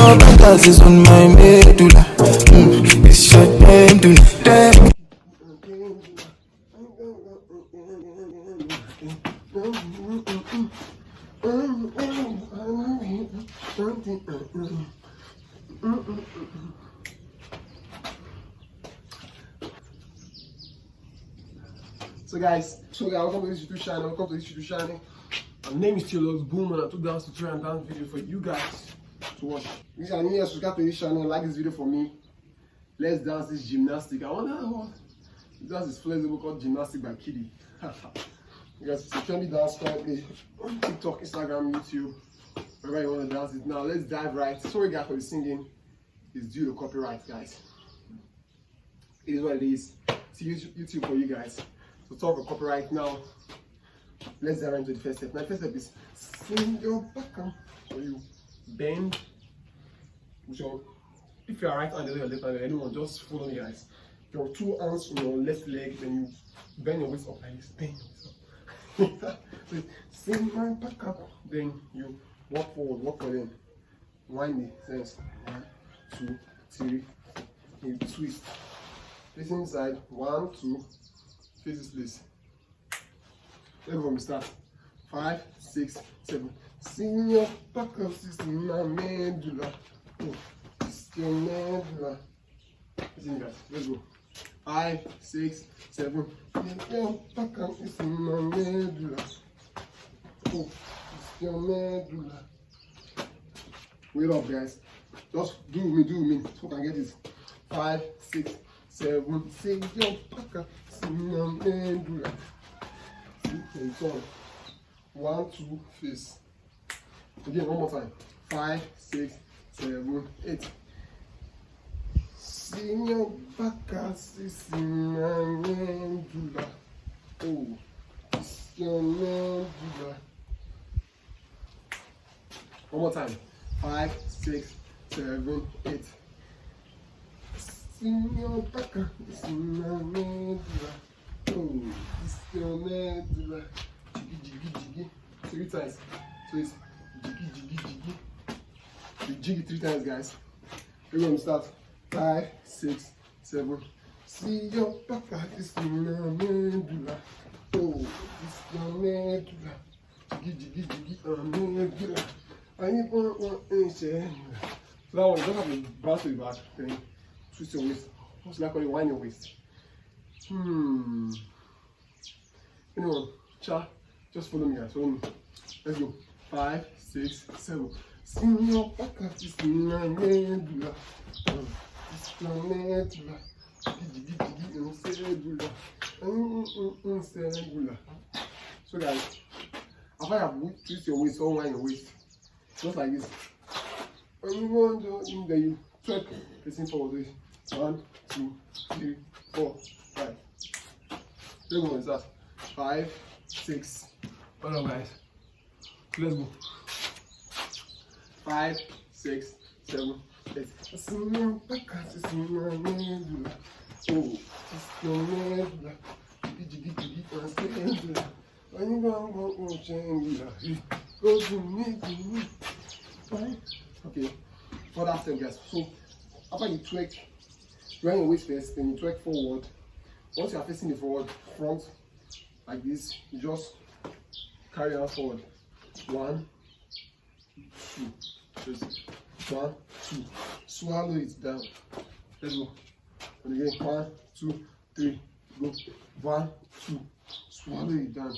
your fantasies on my medulla. It's your medulla. So guys, welcome to this YouTube channel. My name is Teoluckzboom and I took down tutorial and dance video for you guys to watch. If you are new, subscribe to this channel, like this video for me. Let's dance this gymnastic. I wonder what dance is flexible called Gymnastic by Kidi. You guys, it's a trendy dance currently on TikTok, Instagram, YouTube, wherever you want to dance it. Now let's dive right. Sorry guys for the singing. It's due to copyright, guys. It is what it is. It's YouTube for you guys. So talk of copyright now. Let's dive into the first step. My first step is swing your back arm. So you bend. So if you are right handed or your left handed, anyone just follow me, guys. Your two hands on your left leg, then you bend your waist up like this. Bend your waist up. So swing my back up. Then you walk forward, walk forward. Wind the sense. 1, 2, 3, 4. You twist. Face inside. 1, 2. Face this place. Let's go from the start. 5, 6, 7. Sing your back up, this is my medulla. Oh, this is your medulla. Listen, guys. Let's go. 5, 6, 7. Sing your back up, this is my medulla. Oh, this is your medulla. Wait up, guys. Just do me. So I can get this. 5, 6, 7. Sing your back up, this is my medulla. And so 1, 2, face. Again, one more time. 5, 6, 7, 8. Sing your back as this my medulla. Oh, it's your medulla. One more time. 5, 6, 7, 8. Sing your back as this my medulla. Oh, this is your medulla. Jiggy. 3 times. So it's jiggy. You jiggy 3 times, guys. We're going to start. 5, 6, 7. See your back, this is my medulla. Oh, this is your medulla. Jiggy, medulla. I need one inch. So that one, you don't have to bounce to the back. Then twist your waist. What's like when you wind your waist? Anyone, just follow me, guys. Follow me. Let's go. 5, 6, 7. Sing your back up, this is my medulla. This is your medulla. So, guys, after you have twist your waist, unwind your waist, just like this. When you want to in there, you twerk, facing forward. 1, 2, 3, 4, 5. Let's go with that. 5, 6. Hold on, guys. Let's go. 5, 6, 7, 8. Sing your back as this is my medulla. Oh, this is your medulla. Jiggy, medulla. When you go change, go to me. Fine. Okay. For that step, guys. So after you twerk, grind your waist first, then you twerk forward. Once you are facing the front, like this, you just carry on forward. 1, 2. Just 1, 2. Swallow it down. Let's go. And again, 1, 2, 3. Go. 1, 2. Swallow it down.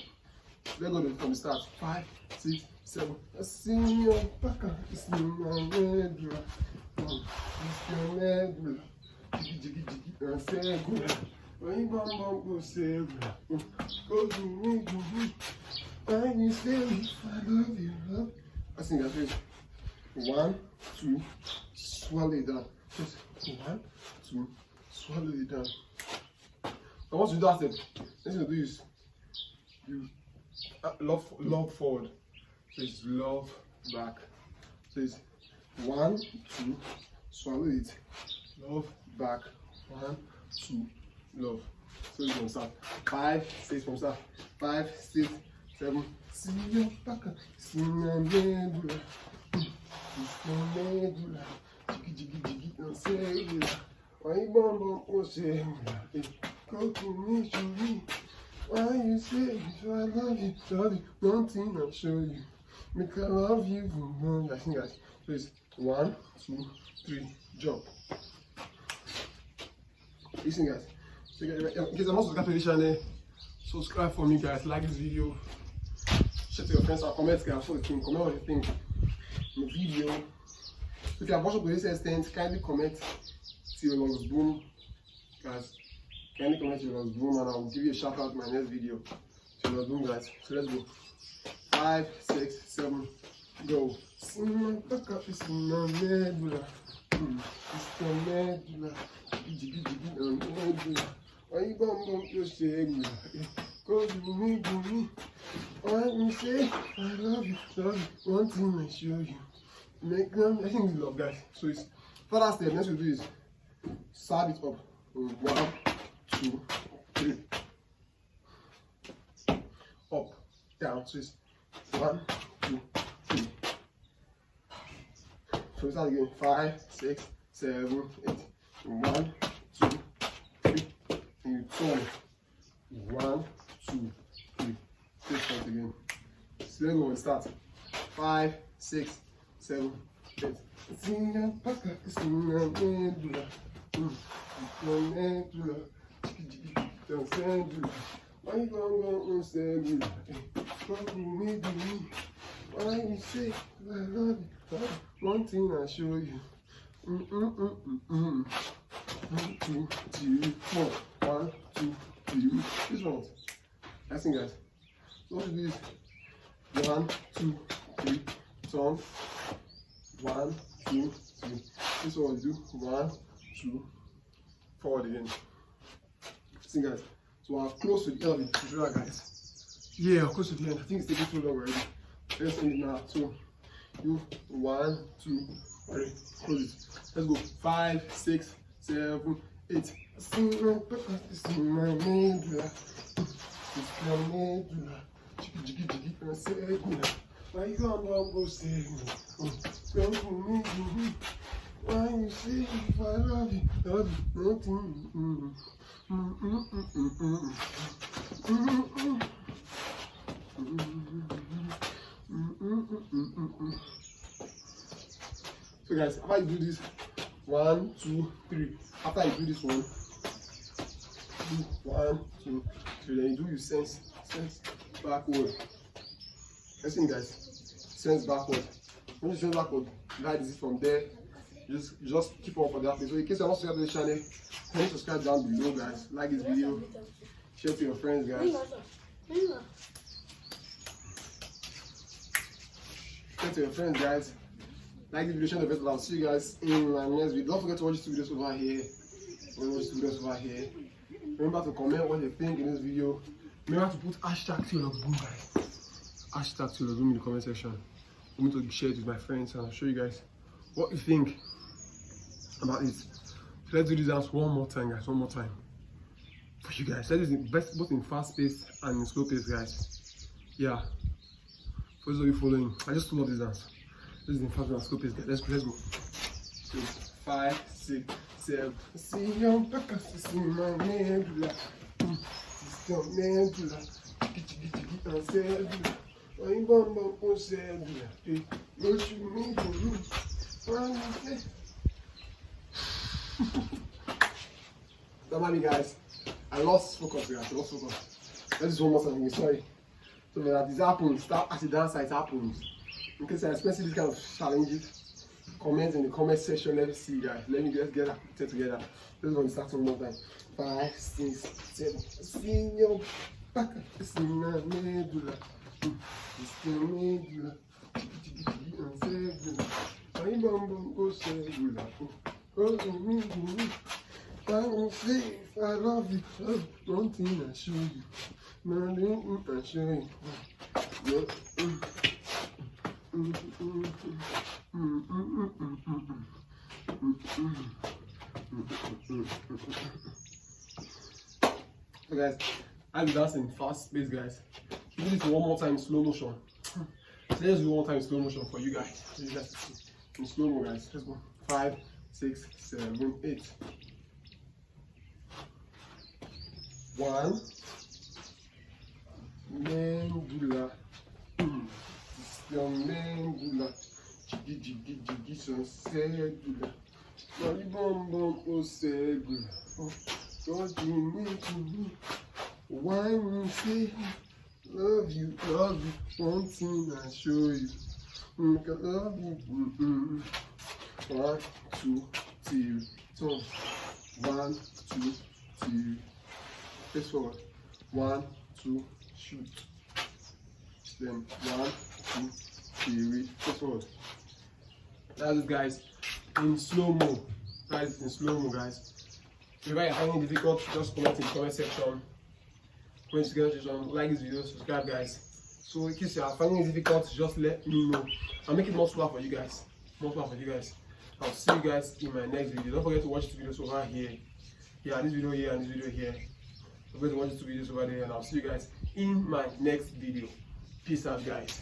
Let's go from the start. 5, 6, 7. Sing your back. This is my medulla. This is your medulla. Jiggy. And say good. When you go say go to me. And you say I love you, love. I sing that phrase. 1, 2, swallow it down. Just 1, 2, swallow it down. And once you do that step, next thing you do is you love forward. So it's love back. So it's 1, 2, swallow it. Love back. 1, 2, love. So it's gonna start. 5, 6 from start. 5, 6, 7. See your back. See my medulla. It's the medulla. Jiggy, jiggy, jiggy, and cellular. Why you bum oh cellular? Go to me, show me. Why you say if I love you, one thing I'll show you. Make I love you, I think guys. So it's 1, 2, 3, jump. Listen guys. So guys, in case I'm not subscribed to this channel, subscribe for me guys, like this video, share to your friends and comment guys, comment what you think in the video. So if you have watched up to this extent, kindly comment Teoluckzboom guys. Kindly comment Teoluckzboom and I'll give you a shout out in my next video. Teoluckzboom guys. So let's go. 5, 6, 7, go. See my back up, it's in my medulla. It's the medulla. Jiggy, jiggy, and medulla. Why you bum your cellular? Go to me. Why you say I love you, one thing I show you. Make them, I think we love guys. So it's further step, next we do is serve it up. 1, 2, 3. Up, down. So it's 1, 2, 3. So we start again. 5, 6, 7, 8. 1, 2, 3. And you turn. 1, 2, 3. This point again. So let's go and start. 5, 6, 7, 8. See your pocket, it's in my medulla. Medulla. Don't send you. Why you gonna send you? Come to me. Why you say I love you? One thing I show you. 1, 2, 3, 4. 1, 2, 3. This one. That's it, guys. So what we do is 1, 2, 3. Turn. 1, 2, 3. This one we do 1, 2, forward again. See guys. So I'm close to the end of the tutorial, guys. Yeah, I'm close to the end. I think it's taking too long already. Let's end it now. So you 1, 2, 3. Close it. Let's go. 5, 6, 7, 8. See my purpose, it's in my medulla. It's my medulla. Jiggy, and cellular. Why you gonna go cellular? Come to me. Why you say if I love you, nothing. So guys, after you do this 1, 2, 3. After you do this one, do 1, 2, 3. Then you do your sense backward. Listen guys, sense backward. When you sense backward, guide this from there. Just keep on for that. So in case you're not subscribed to the channel, kindly subscribe down below guys. Like this video, share to your friends guys. Share to your friends guys. Like this video, share the best. I'll see you guys in my next video. Don't forget to watch these videos over here. Remember to comment what you think in this video. Remember to put hashtag Teoluckzboom guys. Hashtag Teoluckzboom in the comment section. I'm going to share it with my friends and I'll show you guys what you think about it. So let's do this dance one more time guys, one more time for you guys. Let's do the best both in fast pace and in slow pace guys. Yeah, for those of you following, I just love this dance. This is in fast and slow pace guys. Let's go. So 5, 6, 7. See your purpose, it's in my medulla. It's your medulla. Jiggy, and cellular. Why you bum oh cellular? Go to me. Don't mind me guys, I lost focus guys, Let's do one more time, sorry. So when this happens, start as a dancer, it happens. In case you're experiencing this kind of challenges, comment in the comment section, let me see guys. Let's get that together. This is when we start one more time. 5, 6, 7. See your back, it's in my medulla. It's the medulla. And cellular. I bum go cellular. Go to me. I will say if I love you, one thing I show you. Nothing I show you. So guys, I'm dancing fast pace guys. Do this one more time in slow motion. So let's do one more time in slow motion for you guys. So you guys see. In slow mo, guys. Let's go. 5, 6, 7, 8. 1. Mengula. Your mengula. Jiggy, jiggy, jiggy, so segula. Money bomb bomb, oh segula. Don't you need to me? Why you say love you, one thing I show you. I love you. 1, 2, 3, turn. 1, 2, 3. Face forward. 1, 2, shoot. Then 1, 2, 3, face forward. That's it, guys. In slow mo. Guys, in slow mo, guys. If I find it difficult, just comment in the comment section. Like this video, subscribe, guys. So in case you are finding it difficult, just let me know. I'll make it more slower for you guys. I'll see you guys in my next video. Don't forget to watch the videos over here. Yeah, this video here and this video here. Don't forget to watch the 2 videos over there, and I'll see you guys in my next video. Peace out, guys.